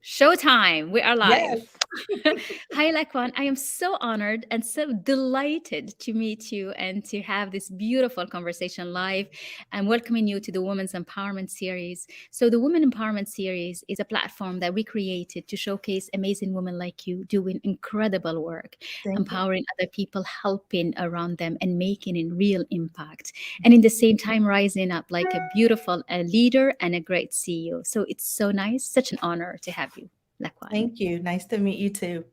Showtime. We are Yes. live. Hi, LaQuan. I am so honored and so delighted to meet you and to have this beautiful conversation live. I'm welcoming you to the Women's Empowerment Series. So, the Women Empowerment Series is a platform that we created to showcase amazing women like you doing incredible work, Thank you. empowering other people, helping around them, and making a real impact. And in the same time, rising up like a beautiful leader and a great CEO. So, it's so nice, such an honor to have you, LaQuan. Thank you. Nice to meet you too.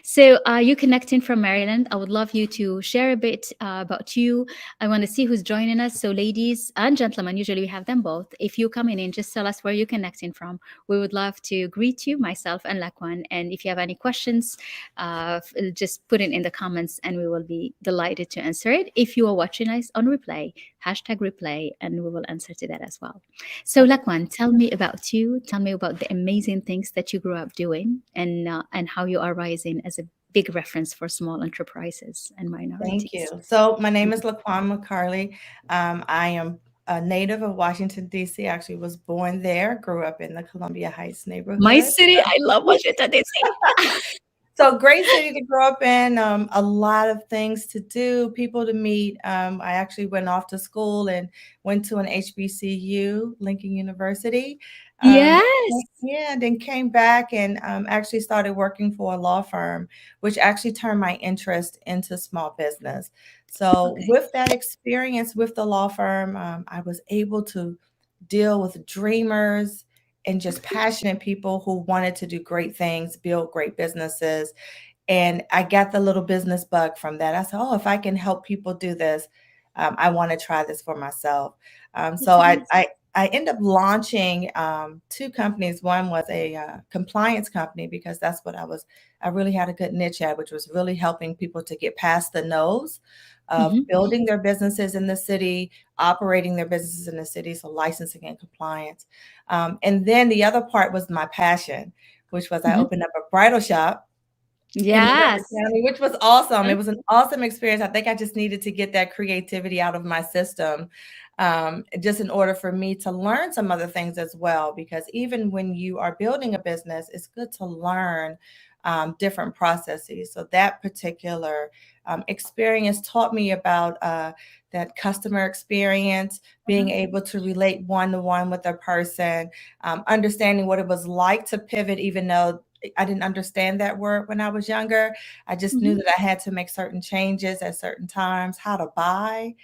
So, you connecting from Maryland. I would love you to share a bit about you. I want to see who's joining us. So, ladies and gentlemen, usually we have them both. If you're coming in, just tell us where you're connecting from. We would love to greet you, myself and Lakwan. And if you have any questions, just put it in the comments and we will be delighted to answer it. If you are watching us on replay, hashtag replay, and we will answer to that as well. So, Okay. Lakwan, tell me about you. Tell me about the amazing things that you grew up doing, and how you are rising as a big reference for small enterprises and Thank minorities. you. So my name is LaQuan McCarley. I am a native of Washington, D.C. Actually was born there, grew up in the Columbia Heights My neighborhood. city, I love Washington D.C. So great city to grow up in. A lot of things to do, people to meet. I actually went off to school and went to an HBCU, Lincoln University. Um, Yes. yeah, then came back and actually started working for a law firm, which actually turned my interest into small business. So Okay. with that experience with the law firm, I was able to deal with dreamers and just passionate people who wanted to do great things, build great businesses. And I got the little business bug from that. I said, oh, if I can help people do this, I want to try this for myself. That's So amazing. I ended up launching two companies. One was a compliance company because that's what I really had a good niche at, which was really helping people to get past the nose of Hmm. building their businesses in the city, operating their businesses in the city, so licensing and compliance. And then the other part was my passion, which was I Hmm. opened up a bridal shop in Montgomery Yes. County, which was awesome. It was an awesome experience. I think I just needed to get that creativity out of my system, just in order for me to learn some other things as well. Because even when you are building a business, it's good to learn different processes. So that particular experience taught me about that customer experience, being able to relate one to one with a person, understanding what it was like to pivot, even though I didn't understand that word when I was younger. I just knew Hmm. that I had to make certain changes at certain times, how to buy,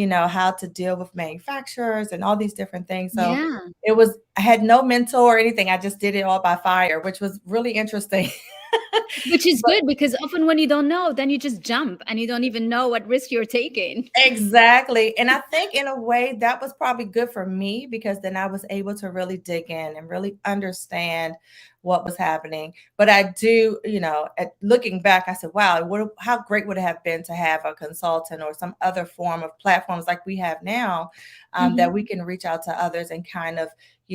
how to deal with manufacturers and all these different things. So Yeah. I had no mentor or anything. I just did it all by fire, which was really interesting. Which is But good because often when you don't know, then you just jump and you don't even know what risk you're taking. exactly. And I think in a way that was probably good for me because then I was able to really dig in and really understand what was happening. But I do, looking back, I said, wow, how great would it have been to have a consultant or some other form of platforms like we have now, that Hmm. we can reach out to others and kind of,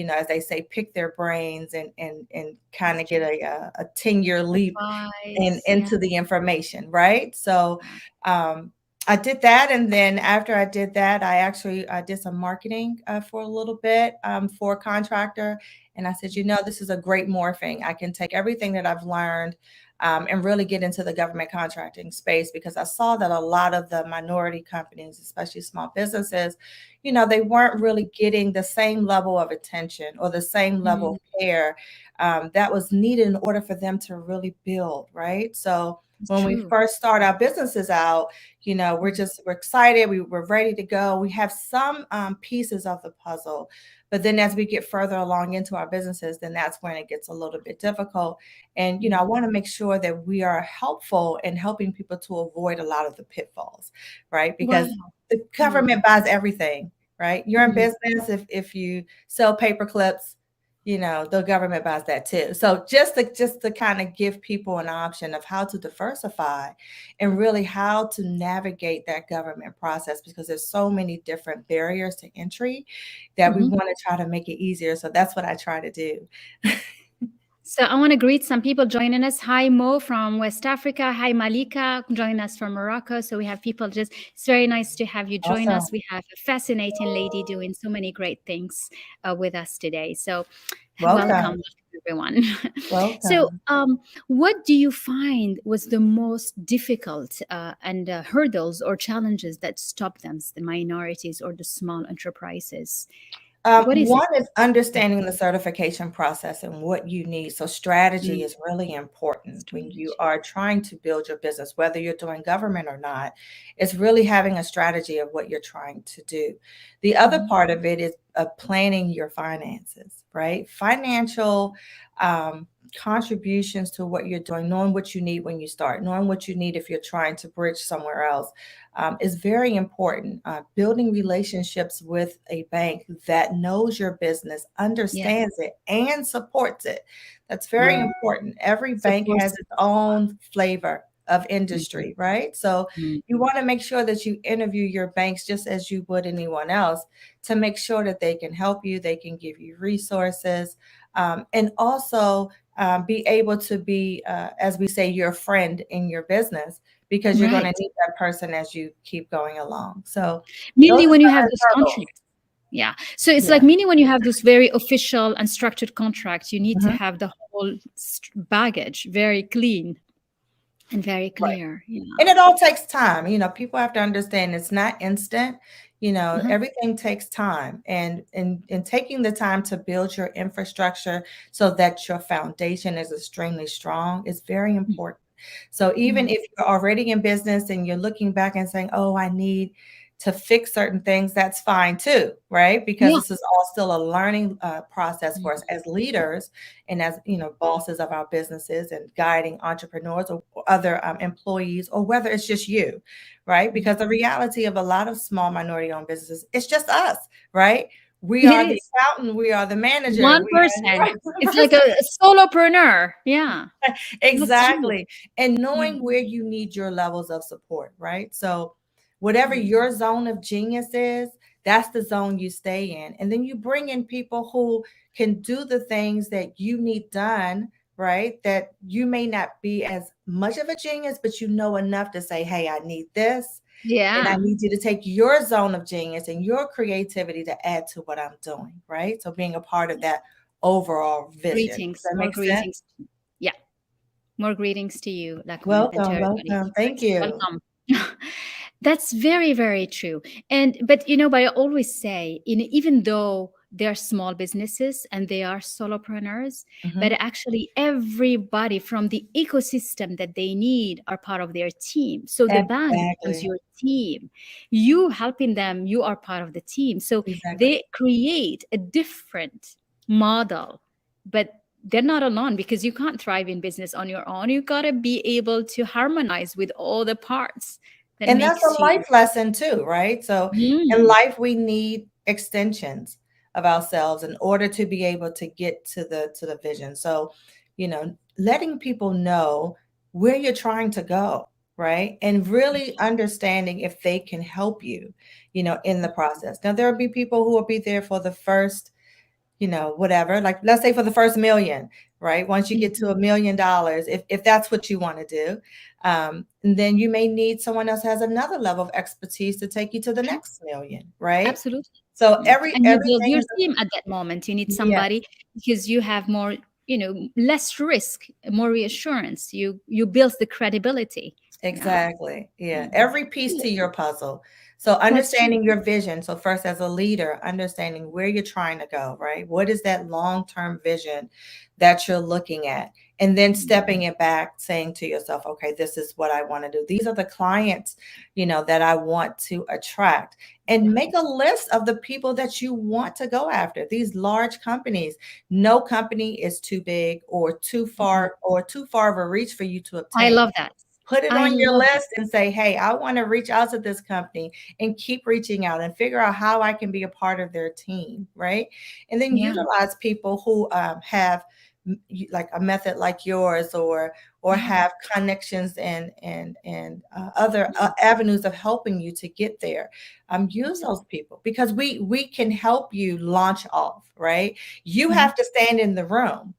as they say, pick their brains and kind That's of get true. a 10-year leap Advice. Yeah. into the information, right? So um, I did that, and then after I did that, I did some marketing for a little bit for a contractor, and I said, this is a great morphing. I can take everything that I've learned and really get into the government contracting space because I saw that a lot of the minority companies, especially small businesses, they weren't really getting the same level of attention or the same level Mm, of care that was needed in order for them to really build, right? So it's when we true. first start our businesses out, we're excited, we're ready to go. We have some pieces of the puzzle, but then as we get further along into our businesses, then that's when it gets a little bit difficult. And I Mm. want to make sure that we are helpful in helping people to avoid a lot of the pitfalls, right? Wow. Because the Mm. government buys everything, right? You're in Mhm. business if you sell paper clips, the government buys that too. So just to kind of give people an option of how to diversify and really how to navigate that government process because there's so many different barriers to entry that we Mhm. want to try to make it easier. So that's what I try to do. So I want to greet some people joining us. Hi Mo from West Africa. Hi Malika joining us from Morocco. So we have people just, it's very nice to have you join Awesome. us. We have a fascinating lady doing so many great things with us today. So Welcome. Welcome, everyone. So, Welcome. what do you find was the most difficult and hurdles or challenges that stop them, the minorities or the small enterprises? What is it? One is understanding the certification process and what you need. So, strategy Mm, is really important when you strategy. are trying to build your business, whether you're doing government or not. It's really having a strategy of what you're trying to do. The other Mhm. part of it is planning your finances, right? Financial um, contributions to what you're doing, knowing what you need when you start, knowing what you need if you're trying to bridge somewhere else is very important. Building relationships with a bank that knows your business, Yeah, understands it, and supports it. That's very yeah. important. Every bank Support has its system. own flavor of Mhm. industry, right? So Mhm. you want to make sure that you interview your banks just as you would anyone else to make sure that they can help you, they can give you resources, and also be able to be, as we say, your friend in your business because you're going to Right. need that person as you keep going along. So those Mainly are when you some have of the those hurdles. contracts. Yeah. So it's like Yeah. meaning when you have those very official and structured contracts, you need to Mhm. have the whole baggage very clean and very Right. clear. Yeah. And it all takes time. People have to understand it's not instant. Uh-huh. Everything takes time, and taking the time to build your infrastructure so that your foundation is extremely strong is very important. So even Mm. if you're already in business and you're looking back and saying, "Oh, I need to fix certain things," that's fine too, right? Because Yeah. this is all still a learning process for us Mm. as leaders and as bosses of our businesses and guiding entrepreneurs or other employees, or whether it's just you, right? Mhm. Because the reality of a lot of small minority owned businesses, it's just us, right? We It are the is accountant, we are the manager, one we person. are It's like a solopreneur. Yeah. That's true. exactly. And Yeah. knowing where you need your levels of support, right? So, whatever Mm. your zone of genius is, that's the zone you stay in. And then you bring in people who can do the things that you need done, right? That you may not be as much of a genius, but you know enough to say, hey, I need this. And I Yeah. need you to take your zone of genius and your creativity to add to what I'm doing, right? So, being a part of that overall vision. Does Greetings. that More make sense? greetings. Yeah. More greetings to you, Laquan, and to Welcome, everybody. welcome. Thank you. Welcome. That's very, very true. And but I always say, even though they're small businesses and they are solopreneurs, but Mhm. actually everybody from the ecosystem that they need are part of their team. So the bank becomes Exactly, your team. You helping them, you are part of the team. So exactly. they create a different model, but they're not alone because you can't thrive in business on your own. You got to be able to harmonize with all the parts that And that's makes a you. life lesson too, right? So in Mm, life we need extensions of ourselves in order to be able to get to the vision. So, letting people know where you're trying to go, right? And really understanding if they can help you, in the process. Now there'll be people who will be there for the first whatever, like let's say for the first million, right? Once you get mhm. to $1 million, if that's what you want to do, and then you may need someone else who has another level of expertise to take you to the True. next million, right? Absolutely. So Yeah. every And you build everything your is team at that moment. You need yeah, somebody because you have more, less risk, more reassurance. You build the credibility. Yeah. exactly. Yeah. Yeah. Every piece to your puzzle. So That's true. understanding your vision. So first as a leader, understanding where you're trying to go, right? What is that long-term vision that you're looking at? And then Mm. stepping it back, saying to yourself, okay, this is what I want to do. These are the clients, that I want to attract. And Yeah. make a list of the people that you want to go after. These large companies. No company is too big or Mhm. too far of a reach for you to I obtain. love that. Put it I on your love that. list and say, hey, I want to reach out to this company, and keep reaching out and figure out how I can be a part of their team, right? And then Yeah. utilize people who have like a method like yours, or Yeah. have connections and other avenues of helping you to get there. Use Absolutely. those people because we can help you launch off, right? You Mhm. have to stand in the room,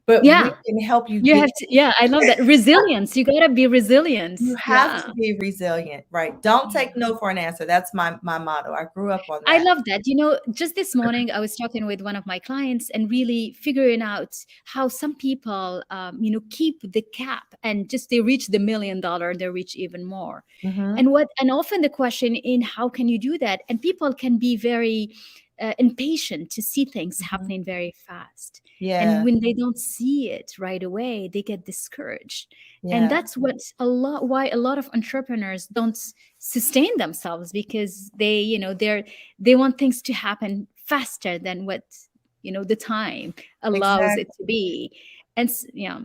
but we Yeah. can help you You get. have to, yeah, I love that. Resilience. You gotta be resilient. You have Yeah. to be resilient, right? Don't Yeah. take no for an answer. That's my motto. I grew up on I that. love that. You know, just this morning, I was talking with one of my clients and really figuring out how some people, keep the cap and just they reach the $1 million, they reach even more. Hmm. And often the question in how can you do that? And people can be very impatient to see things Hmm. happening very fast. And Yeah, when they don't see it right away, they get discouraged. And yeah, that's what why a lot of entrepreneurs don't sustain themselves because they want things to happen faster than what the time allows it exactly. to be. And yeah,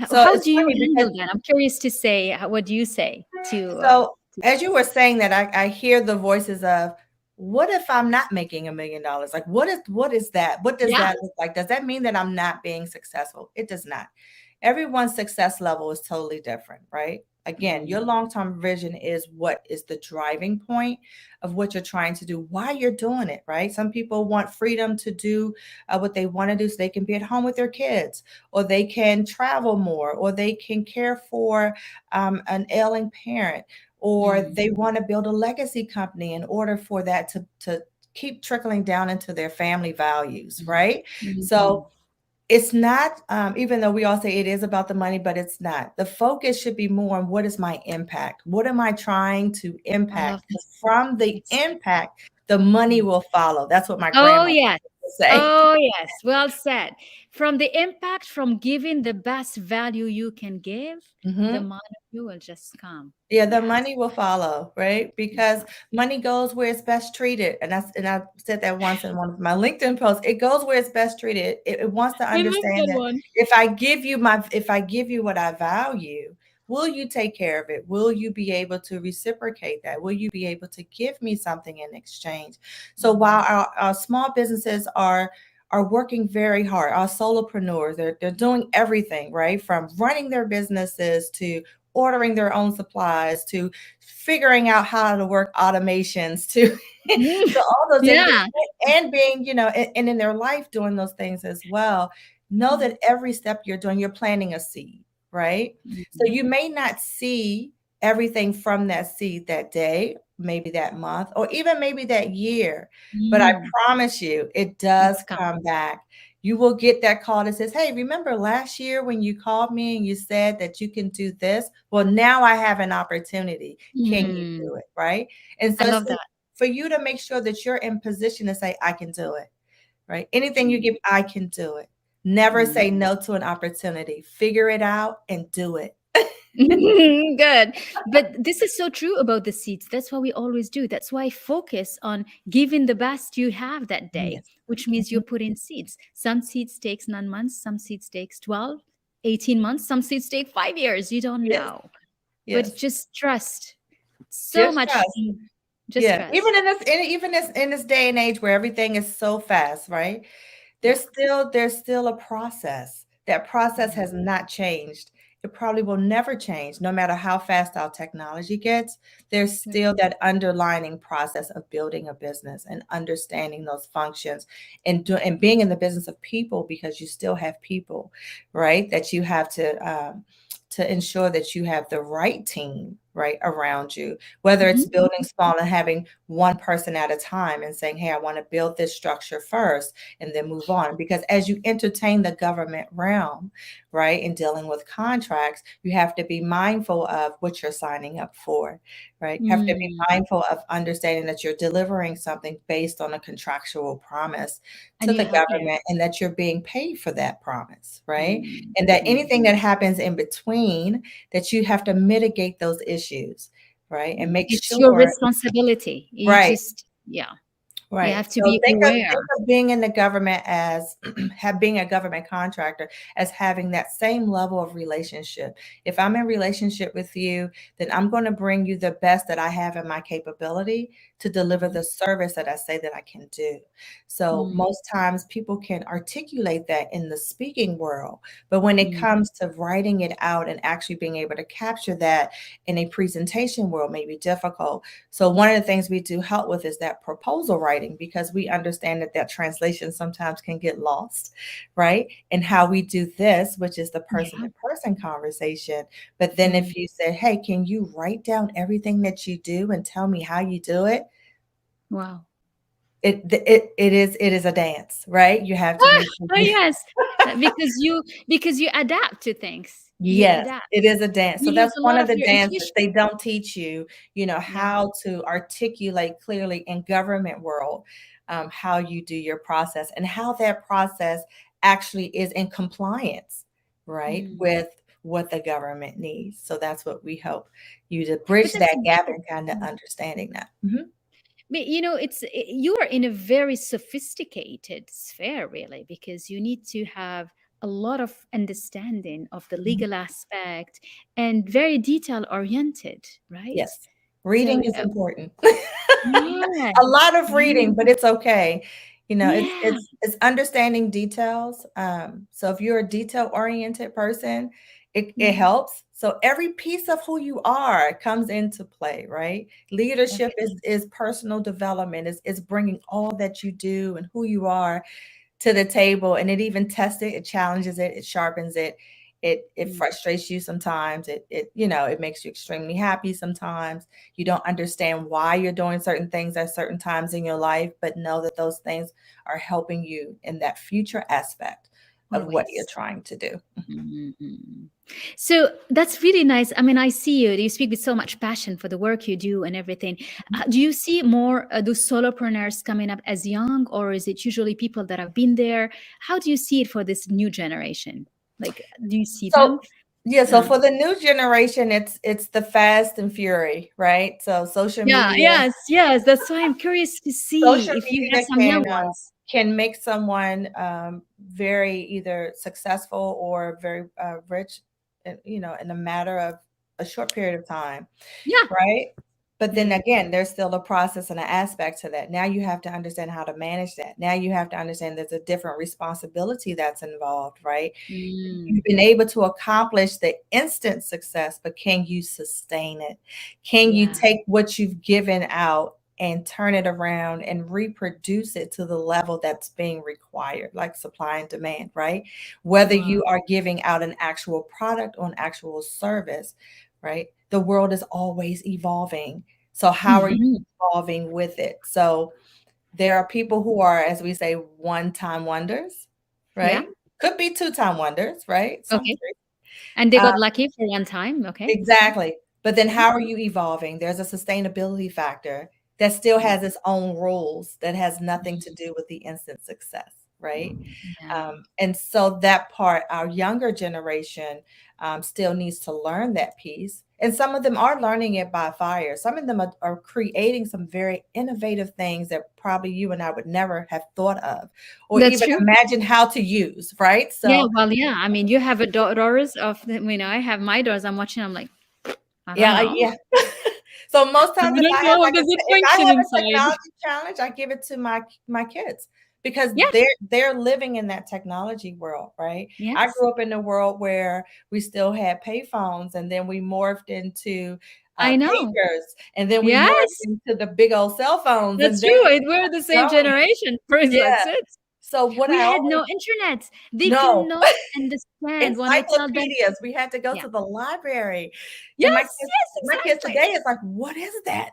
So how it's do you funny because handle that? I'm curious to say, what do you say so to as you were saying that, I hear the voices of, what if I'm not making $1 million? Like, what is that? What does yeah. that look like? Does that mean that I'm not being successful? It does not. Everyone's success level is totally different, right? Again, your Mm, long-term vision is what is the driving point of what you're trying to do, why you're doing it, right? Some people want freedom to do what they want to do so they can be at home with their kids, or they can travel more, or they can care for an ailing parent, or mm, they want to build a legacy company in order for that to keep trickling down into their family values, mm, right? mhm. So it's not, even though we all say it is about the money, but it's not. The focus should be more on, what is my impact? What am I trying to I love impact? that. From the That's impact, the money mm. will follow. That's what my Oh grandmother yes. would say. Oh yes. Well said. From the impact, from giving the best value you can give, the Hmm. money will just come. Yeah, the Yes. money will follow, right? Because money goes where it's best treated. And I said that once in one of my LinkedIn posts. It goes where it's best treated. It wants to I love understand that that one. if I give you what I value, will you take care of it? Will you be able to reciprocate that? Will you be able to give me something in exchange? So while Mm, our small businesses are working very hard, our solopreneurs, they're doing everything, right? From running their businesses to ordering their own supplies to figuring out how to work automations to mm. to all those different Yeah. things, and being, and in their life doing those things as well. Know that every step you're doing, you're planting a seed, right? So Mm, you may not see everything from that seed that day, maybe that month, or even maybe that year, but I mm. promise you it does It's come. come back. You will get that call that says, hey, remember last year when you called me and you said that you can do this? Well, now I have an opportunity. Can you Mm. do it? Right. And I so it's love that. for you to make sure that you're in position to say, I can do it. Right. Anything you Mm, give, I can do it. Never mm. say no to an opportunity. Figure it out and do it. Good. But this is so true about the seeds. That's what we always do. That's why focus on giving the best you have that day, Yes. which means you Mhm. put in seeds. Some seeds takes 9 months, some seeds takes 12, 18 months, some seeds take 5 years. You don't Yes. know. But Yes. just trust. So Just much. trust. Just Yeah. trust. Even in this day and age where everything is so fast, right? Yeah. There's still a process. That process Mm, has not changed. It probably will never change, no matter how fast our technology gets. There's yeah. still that underlining process of building a business and understanding those functions, and being in the business of people, because you still have people, right? That you have to ensure that you have the right team right around you, whether it's Mhm. building small and having one person at a time and saying, hey, I want to build this structure first and then move on. Because as you entertain the government realm, right, in dealing with contracts, you have to be mindful of what you're signing up for, right? Have to be Mm. mindful of understanding that you're delivering something based on a contractual promise And to you the have, yeah. government, and that you're being paid for that promise, right? Mm, And that mm, anything that happens in between, that you have to mitigate those issues, right? And mm. make It's your sure, responsibility. You right. just, yeah, you Right. have to So be think aware. of being in the government as have being a government contractor as having that same level of relationship. If I'm in relationship with you, then I'm going to bring you the best that I have in my capability to deliver Mhm. the service that I say that I can do. So Mm, most times people can articulate that in the speaking world, but when it mm, comes to writing it out and actually being able to capture that in a presentation world may be difficult. So one of the things we do help with is that proposal writing writing, because we understand that translation sometimes can get lost, right? And how we do this, which is the person Yeah. to person conversation. But then Mm. if you say, hey, can you write down everything that you do and tell me how you do it? Wow. It is a dance, right? You have to make sure Oh, yes. Because you adapt to things. You Yes, adapt. it is a dance. So You use that's a one lot of of the your dances. intuition. They don't teach you, Yeah. how to articulate clearly in government world, how you do your process and how that process actually is in compliance, right, Mm. with what the government needs. So that's what we help you to But bridge that's that gap very and kind of mm. understanding that. Mhm. But you are in a very sophisticated sphere, really, because you need to have a lot of understanding of the Mhm. legal aspect and very detail oriented, right? Yes. So, Reading is important. yeah, A lot of yeah, reading, but it's okay. It's yeah. it's understanding details. So if you're a detail-oriented person, it Mm. helps. So every piece of who you are comes into play, right? Leadership is Everything. is personal development, is bringing all that you do and who you are to the table, and it even tests it, it challenges it, it sharpens it, it Mm. frustrates you sometimes, it makes you extremely happy sometimes. You don't understand why you're doing certain things at certain times in your life, but know that those things are helping you in that future aspect of what you're Always. trying to do. Mhm. So that's really nice. I mean, I see you. You speak with so much passion for the work you do and everything. Do you see more those solopreneurs coming up as young, or is it usually people that have been there? How do you see it for this new generation? Like, do you see So them? yeah, so Uh, for the new generation, it's the fast and fury, right? So social yeah, media yes, yes. That's why I'm curious to social see if you have media some young ones. can make someone very either successful or very rich, in a matter of a short period of time, Yeah. right? But then Mm. again, there's still a process and an aspect to that. Now you have to understand how to manage that. Now you have to understand there's a different responsibility that's involved, right? Mm. You've been able to accomplish the instant success, but can you sustain it? Can you Yeah. take what you've given out and turn it around and reproduce it to the level that's being required, like supply and demand, right? Whether Wow. you are giving out an actual product or an actual service, right? The world is always evolving. So how are you Mhm. evolving with it? So there are people who are, as we say, one-time wonders, Yeah. right? Could be two-time wonders, right? Some Okay. three. And they Uh, got lucky for one time. Okay. exactly. But then Yeah. how are you evolving? There's a sustainability factor that still Mm. has its own rules that has nothing to Mm. do with the instant success, right? Yeah. And so that part, our younger generation still needs to learn that piece. And some of them are learning it by fire. Some of them are creating some very innovative things that probably you and I would never have thought of or That's even true. imagine how to use, right? Yeah, So, well, yeah. I mean, you have a daughters of I have my daughters. I'm watching. I'm like, I don't yeah, know. yeah. So most I times if I don't have know. like Does it if I function have a inside? technology challenge, I give it to my kids because Yeah. they're living in that technology world, right? I Yes. grew up in a world where we still had payphones, and then we morphed into I know. pagers, and then we morphed Yes. into the big old cell phones, That's and then true. we We're the kept same growing. generation. Praise that's Yeah. it. So what We I had always no internet. They know. cannot understand when I tell them. Encyclopedias. We had to go Yeah. to the library. And Yes. Yes. my kids Exactly. today is like, "What is that?"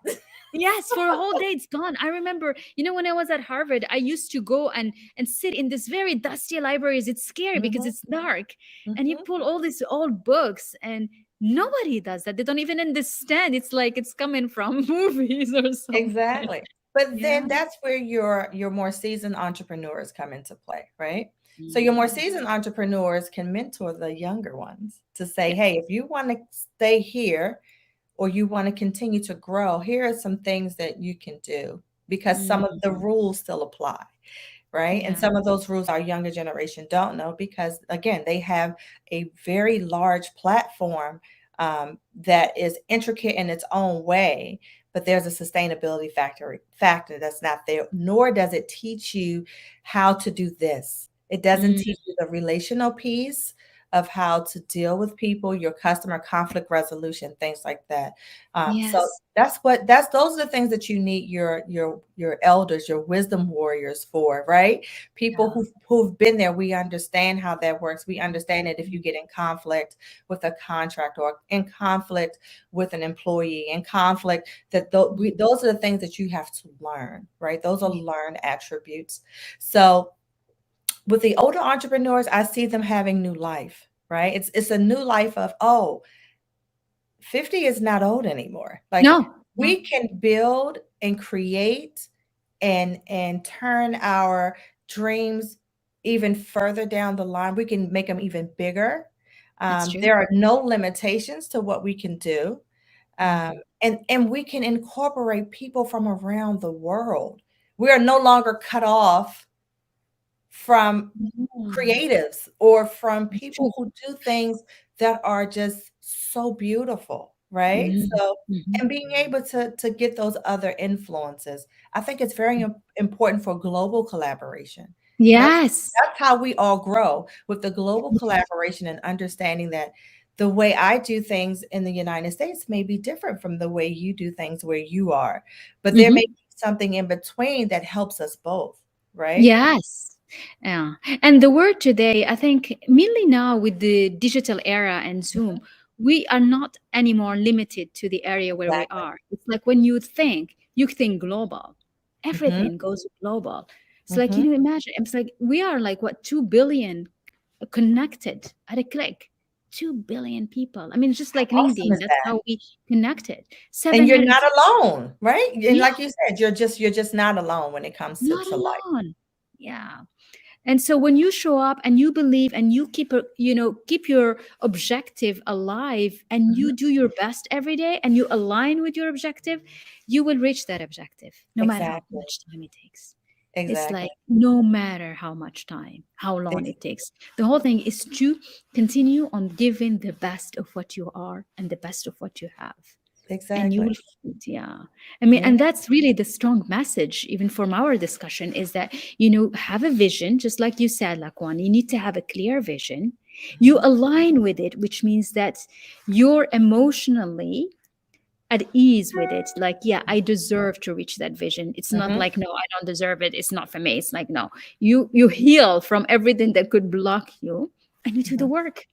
Yes, for a whole day it's gone. I remember, when I was at Harvard, I used to go and sit in this very dusty libraries. It's scary because Mhm, it's dark. And you mhm. pull all these old books and nobody does that. They don't even understand. It's like it's coming from movies or something. Exactly. But Yeah. then that's where your more seasoned entrepreneurs come into play, right? So your more Mm. seasoned entrepreneurs can mentor the younger ones to say, Yeah. "Hey, if you want to stay here or you want to continue to grow, here are some things that you can do because some of the Mm. rules still apply." Right? And Yeah. some of those rules our younger generation don't know because, again, they have a very large platform that is intricate in its own way, but there's a sustainability factor that's not there, nor does it teach you how to do this. It doesn't Mm. teach you the relational piece of how to deal with people, your customer conflict resolution, things like that. So Yes. those are the things that you need your elders, your wisdom warriors for, right? People Yeah. who've been there. We understand how that works. We understand that if you Mhm. get in conflict with a contract or in conflict with an employee, in conflict, that those are the things that you have to learn, right? Those are Yeah. learned attributes. So with the older entrepreneurs, I see them having new life, right? It's a new life of, oh, 50 is not old anymore. Like No, no, we can build and create and turn our dreams even further down the line. We can make them even bigger. that's true. There are no limitations to what we can do. Um, Mm. and we can incorporate people from around the world. We are no longer cut off from Mm. creatives or from That's people true. who do things that are just so beautiful, right? Mhm. So, Mhm. and being able to get those other influences, I think it's very important for global collaboration. Yes. That's how we all grow, with the global collaboration and understanding that the way I do things in the United States may be different from the way you do things where you are, but there may Mhm. be something in between that helps us both, right? Yes. Yeah. And the word today, I think, mainly now with the digital era and Zoom, we are not anymore limited to the area where we Exactly. are. It's like when you think global. Mhm. Everything goes global. It's like, Mhm. imagine, it's like we are like what, 2 billion connected at a click. 2 billion people. I mean, just How like awesome LinkedIn, is that's that? how we connected. And you're 700, not alone, right? And yeah, like you said, you're just not alone when it comes not to life. alone. Yeah. And so when you show up and you believe and you keep your objective alive and Mhm. you do your best every day and you align with your objective, you will reach that objective no matter how Exactly. much time it takes. It's Exactly. like no matter how much time, how long Ex it takes. The whole thing is to continue on giving the best of what you are and the best of what you have, and you exactly. will find, yeah, I mean, Yeah. and that's really the strong message even from our discussion, is that have a vision, just like you said, Laquan. You need to have a clear vision. You Mhm. align with it, which means that you're emotionally at ease with it, like, yeah, I deserve to reach that vision. It's not Mhm. like, no, I don't deserve it, it's not for me. It's like, no, you heal from everything that could block you, and you do the Mhm. work.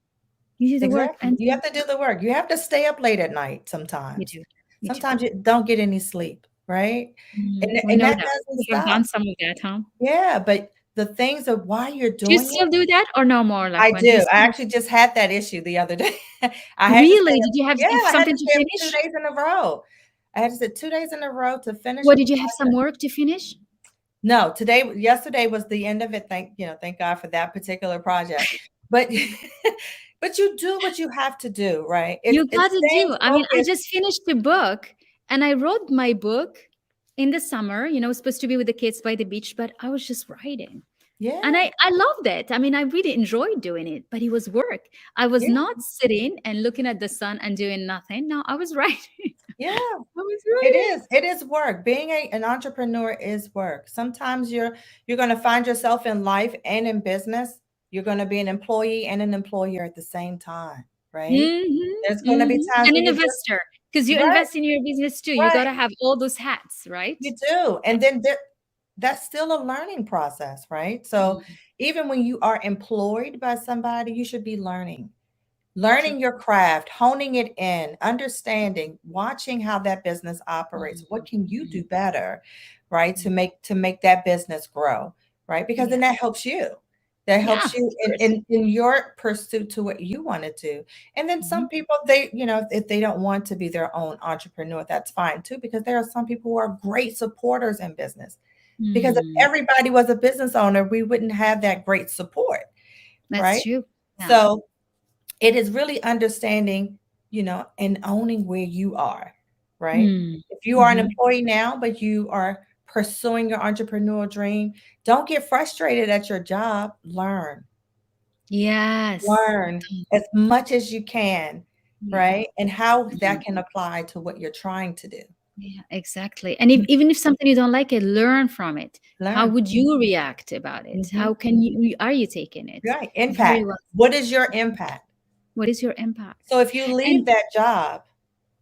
You do the work, Exactly. and You have to do the work. You have to stay up late at night you sometimes. do, you do. Sometimes you don't get any sleep, right? Mm, And we and know that that. doesn't We have stop. done some of that, huh? Yeah, but the things of why you're Do you doing it, still do that or no more, like I when do you do. I still actually just had that issue the other day. I had to stay really? up, Did you have yeah, I had something to to stay up 2 finish? days in a row. I had to sit 2 days in a row to finish a What, did you have some project. work to finish? No, yesterday was the end of it. Thank God for that particular project. But but you do what you have to do, right? You It's gotta staying do. I mean, I focused. just finished the book and I wrote my book in the summer, supposed to be with the kids by the beach, but I was just writing. And Yeah, I loved it. I mean, I really enjoyed doing it, but it was work. I was yeah, not sitting and looking at the sun and doing nothing. No, I was writing. yeah. I was It writing. is. It is work. Being an entrepreneur is work. Sometimes you're going to find yourself in life and in business. You're going to be an employee and an employer at the same time, right? There's going to be times And where an you're just investor, because you right, invest in your business too. You right. gotta have all those hats, right? You do. And then that's still a learning process, right? So Mm, even when you are employed by somebody, you should be learning. true. Learning your craft, honing it in, understanding, watching how that business operates. What can you Mm, do better, right? mm. To make that business grow, right? Because then Yeah. that helps you. That Yeah, helps of you in, course. in your pursuit to what you want to do. And then Mhm. some people, if they don't want to be their own entrepreneur, that's fine too, because there are some people who are great supporters in business. Because if Mm, everybody was a business owner, we wouldn't have that great support, that's right? true. Yeah. So it is really understanding, and owning where you are, right? Mm, If you are an mhm. employee now, but you are pursuing your entrepreneurial dream, don't get frustrated at your job. Yes. Learn as much as you can, Yeah. right? And how that Mhm. can apply to what you're trying to do. Yeah, exactly. And if, even if something you don't like it, learn from it. How Learn. would you react about it? Hmm. How can you, are you taking it? Right. Impact. Very well. What is your impact? What is your impact? So if you leave And that job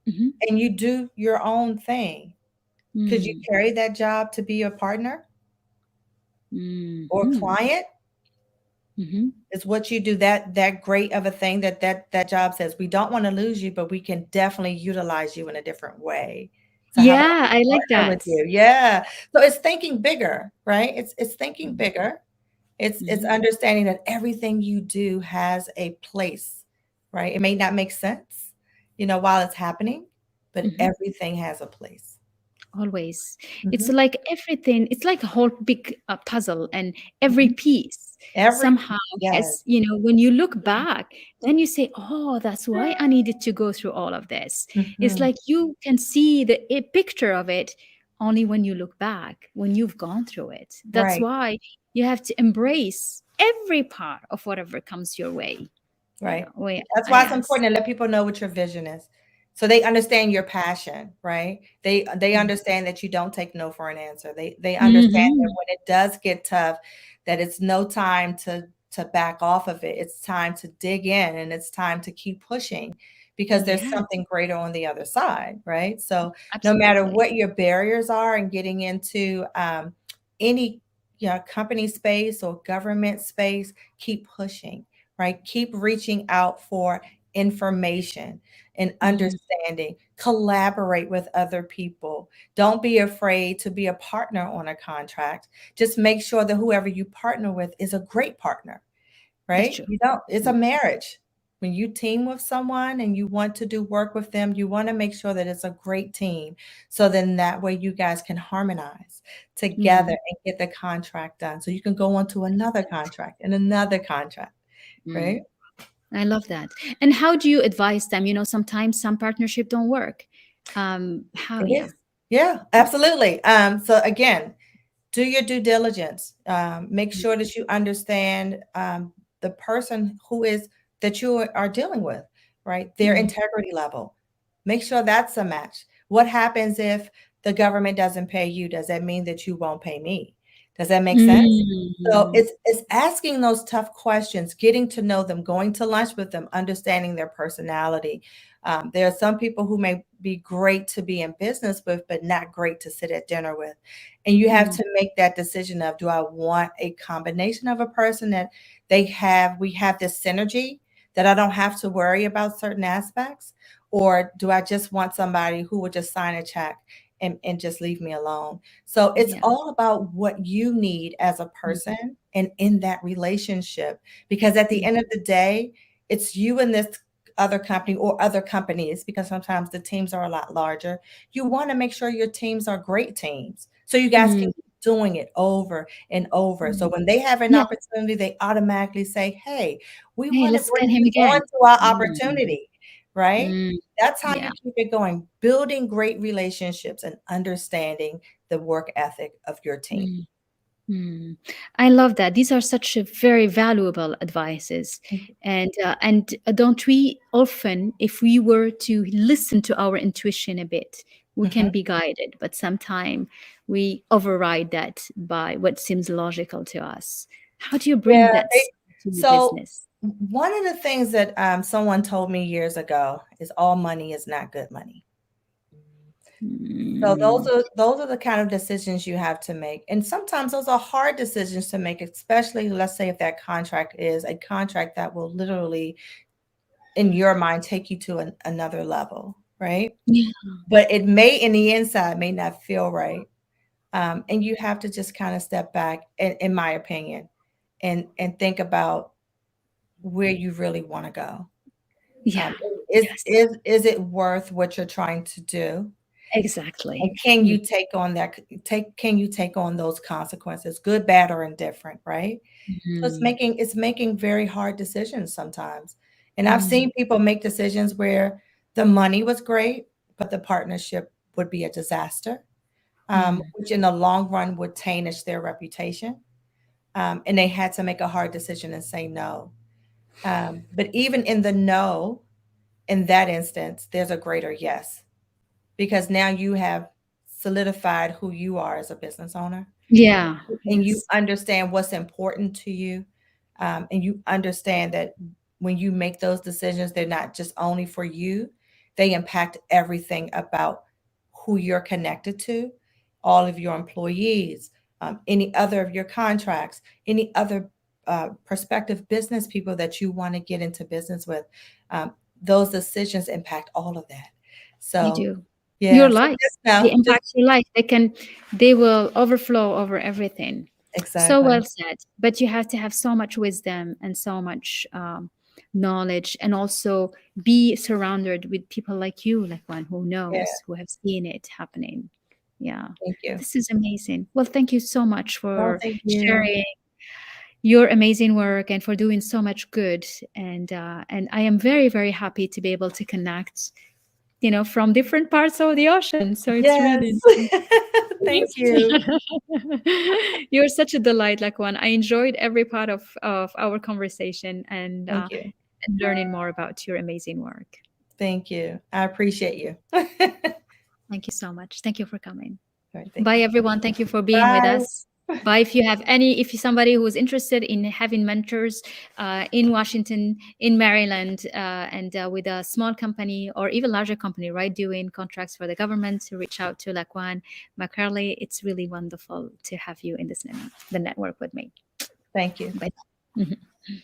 mhm, and you do your own thing, could you mm, carry that job to be a partner or mhm, client? mhm. Is what you do that great of a thing that job says, we don't want to lose you, but we can definitely utilize you in a different way. So how about Yeah, we I like partner with that. you? Yeah. So it's thinking bigger, right? It's thinking Mhm, bigger. It's mhm, understanding that everything you do has a place, right? It may not make sense, while it's happening, but mhm. everything has a place. Always. It's Hmm. like everything, it's like a whole big puzzle, and every Hmm. piece Every somehow Yes. has, when you look back, then you say, oh, that's why I needed to go through all of this. It's Hmm. like you can see the a picture of it only when you look back, when you've gone through it. That's Right. why you have to embrace every part of whatever comes your way. Right. Way That's I why it's ask. important to let people know what your vision is. So they understand your passion, right? They understand that you don't take no for an answer. They understand that Mm-hmm. when it does get tough, that it's no time to back off of it. It's time to dig in, and it's time to keep pushing because there's Yeah, something greater on the other side, right? So no matter absolutely. what your barriers are in getting into any company space or government space, keep pushing, right? Keep reaching out for information and Mm, understanding. Collaborate with other people. Don't be afraid to be a partner on a contract. Just make sure that whoever you partner with is a great partner, that's right? true. It's a marriage. When you team with someone and you want to do work with them, you want to make sure that it's a great team. So then that way you guys can harmonize together Mm, and get the contract done. So you can go on to another contract and another contract, mm. right? I love that. And how do you advise them? Sometimes some partnership don't work. How, It yeah. is. Yeah, absolutely. So again, do your due diligence. Make Mm, sure that you understand the person who is that you are dealing with, right? Their mm, integrity level. Make sure that's a match. What happens if the government doesn't pay you? Does that mean that you won't pay me? Does that make sense? So mm, it's asking those tough questions, getting to know them, going to lunch with them, understanding their personality. There are some people who may be great to be in business with, but not great to sit at dinner with. And you have mm, to make that decision of, do I want a combination of a person that we have this synergy that I don't have to worry about certain aspects? Or do I just want somebody who will just sign a check and just leave me alone? So it's yeah. all about what you need as a Mm, person and in that relationship. Because at the mm, end of the day, it's you and this other company or other companies, because sometimes the teams are a lot larger. You want to make sure your teams are great teams. So you guys can mm, keep doing it over and over. So mm. when they have an Yeah. opportunity, they automatically say, hey, we Hey, want to let's bring get him you on again. to our Mm, opportunity, right? mm, That's how you yeah. keep it going, building great relationships and understanding the work ethic of your team. Mm, mm. I love that. These are such a very valuable advices. And don't we often, if we were to listen to our intuition a bit, we can Mhm. be guided, but sometimes we override that by what seems logical to us. How do you bring Yeah. that to your So business? one of the things that someone told me years ago is all money is not good money. So Mm, those are the kind of decisions you have to make. And sometimes those are hard decisions to make, especially let's say if that contract is a contract that will literally in your mind take you to another level, right? yeah. But it may in the inside may not feel right. And you have to just kind of step back, in my opinion, and think about where you really want to go. Yeah. Um, is Yes. is it worth what you're trying to do? And Exactly. can Mm, you can you take on those consequences, good, bad, or indifferent, right? So mm, it's making very hard decisions sometimes. And I've mm, seen people make decisions where the money was great, but the partnership would be a disaster, mm. which in the long run would tarnish their reputation. And they had to make a hard decision and say no. But even in the no, in that instance, there's a greater yes. because now you have solidified who you are as a business owner, Yeah. and you Yes. understand what's important to you, and you understand that when you make those decisions, they're not just only for you, they impact everything about who you're connected to, all of your employees, any other of your contracts, any other prospective business people that you want to get into business with. um, those decisions impact all of that. They So do. yeah, Your so life. just They now, just impact your life. They will overflow over everything. So exactly. well said. But you have to have so much wisdom and so much knowledge, and also be surrounded with people like you, like one who Yeah, knows, who have seen it happening. Yeah. thank you. This is amazing. Well, thank you so much Oh, for thank you. sharing your amazing work and for doing so much good. And I am very, very happy to be able to connect, from different parts of the ocean. So it's really Yes. Thank you. you're such a delight, like one. I enjoyed every part of our conversation, Thank you. and learning more about your amazing work. Thank you. I appreciate you. All Thank you so much. Thank you for coming. right, thank Bye, you. everyone. Thank you for being with Bye. us. Bye. If you're somebody who is interested in having mentors in Washington, in Maryland, and with a small company or even larger company, right, doing contracts for the government, to reach out to LaQuan McCarley. It's really wonderful to have you in the network with me. Thank you. Bye. Mhm.